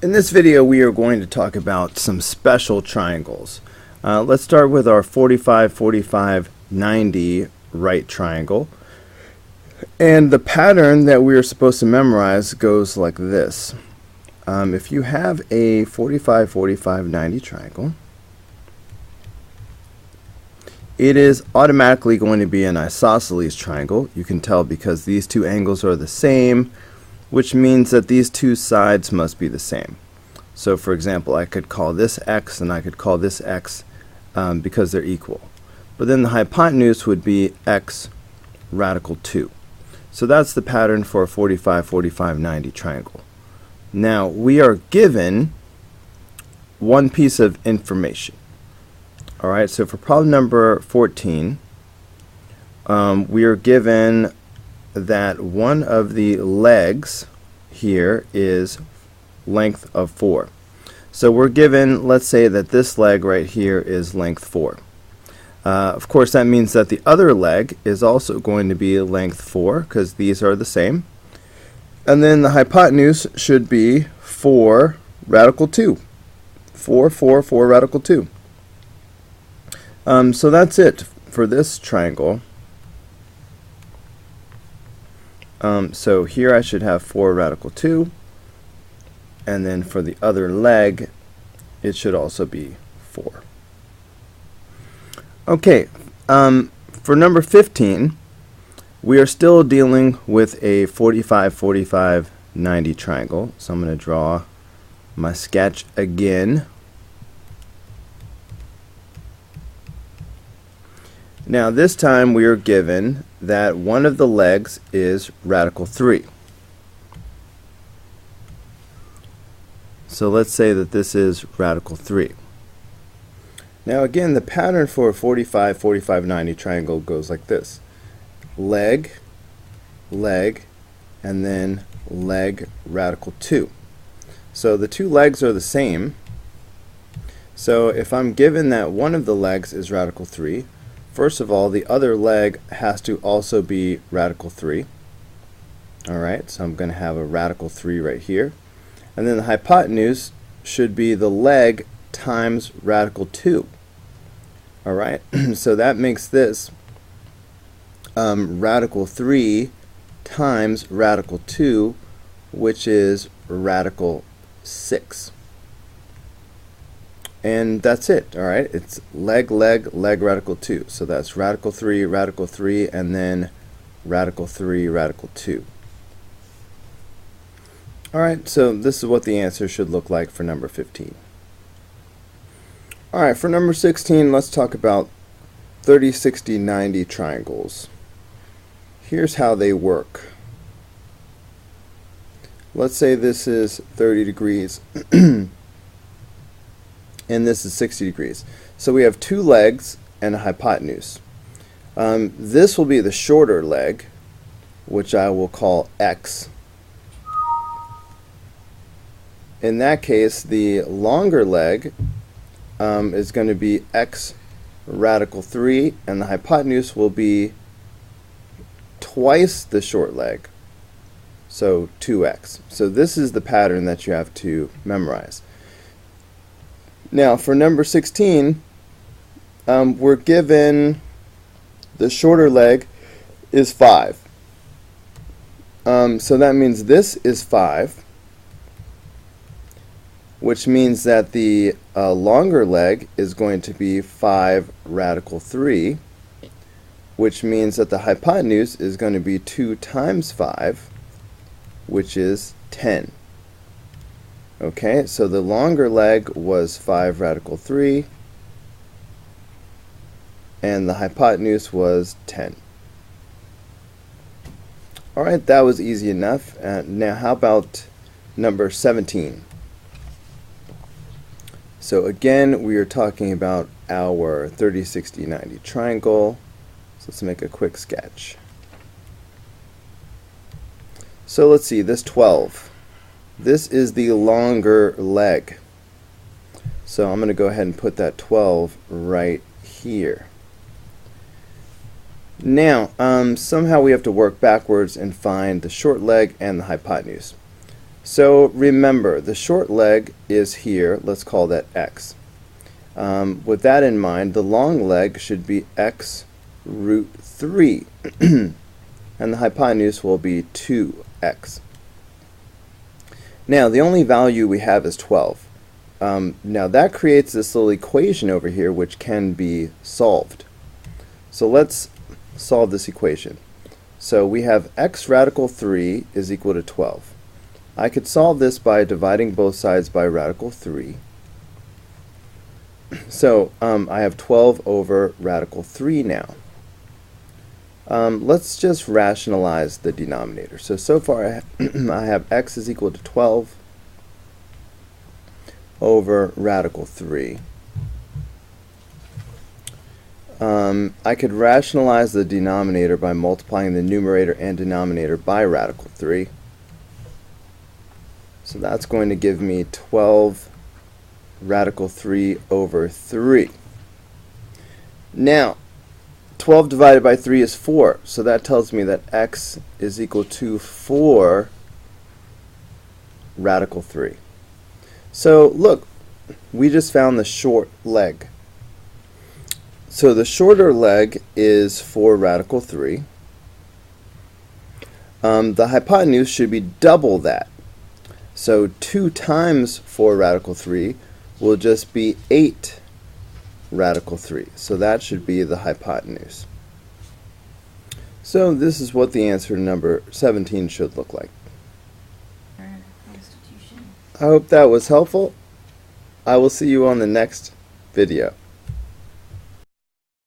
In this video we are going to talk about some special triangles. Let's start with our 45, 45, 90 right triangle. And the pattern that we are supposed to memorize goes like this. If you have a 45, 45, 90 triangle, it is automatically going to be an isosceles triangle. You can tell because these two angles are the same, which means that these two sides must be the same. So for example, I could call this x and I could call this x because they're equal. But then the hypotenuse would be x radical 2. So that's the pattern for a 45, 45, 90 triangle. Now we are given one piece of information. Alright, so for problem number 14, we are given that one of the legs here is length of 4. So we're given, let's say that this leg right here is length 4. Of course that means that the other leg is also going to be length 4 because these are the same. And then the hypotenuse should be 4 radical 2. 4, 4, 4 radical 2. So that's it for this triangle. So here I should have 4 radical 2, and then for the other leg it should also be 4. Okay, for number 15 we are still dealing with a 45, 45, 90 triangle. So I'm going to draw my sketch again. Now this time we are given that one of the legs is radical 3. So let's say that this is radical 3. Now again, the pattern for a 45, 45, 90 triangle goes like this. Leg, leg, and then leg radical 2. So the two legs are the same. So if I'm given that one of the legs is radical 3, first of all, the other leg has to also be radical 3. Alright, so I'm going to have a radical 3 right here. And then the hypotenuse should be the leg times radical 2. Alright, so that makes this radical 3 times radical 2, which is radical 6. And that's it. Alright, it's leg, leg, leg, radical 2. So that's radical 3, and then radical 3, radical 2. Alright, so this is what the answer should look like for number 15. Alright, for number 16, let's talk about 30, 60, 90 triangles. Here's how they work. Let's say this is 30 degrees and this is 60 degrees. So we have two legs and a hypotenuse. This will be the shorter leg, which I will call x. In that case, the longer leg is going to be x radical 3, and the hypotenuse will be twice the short leg, so 2x. So this is the pattern that you have to memorize. Now for number 16, we're given the shorter leg is 5. So that means this is 5, which means that the longer leg is going to be 5 radical 3, which means that the hypotenuse is going to be 2 times 5, which is 10. Okay, so the longer leg was 5 radical 3, and the hypotenuse was 10. Alright, that was easy enough. Now how about number 17? So again, we are talking about our 30, 60, 90 triangle. So let's make a quick sketch. So let's see, this 12. This is the longer leg. So I'm going to go ahead and put that 12 right here. Now, somehow we have to work backwards and find the short leg and the hypotenuse. So remember, the short leg is here. Let's call that x. With that in mind, the long leg should be x root 3. And the hypotenuse will be 2x. Now, the only value we have is 12. Now, that creates this little equation over here which can be solved. So let's solve this equation. So we have x radical 3 is equal to 12. I could solve this by dividing both sides by radical 3. So I have 12 over radical 3 now. Let's just rationalize the denominator. So far I have x is equal to 12 over radical 3. I could rationalize the denominator by multiplying the numerator and denominator by radical 3. So that's going to give me 12 radical 3 over 3. Now, 12 divided by 3 is 4, so that tells me that x is equal to 4 radical 3. So look, we just found the short leg. So the shorter leg is 4 radical 3. The hypotenuse should be double that. So 2 times 4 radical 3 will just be 8 radical 3. So that should be the hypotenuse. So this is what the answer to number 17 should look like. I hope that was helpful. I will see you on the next video.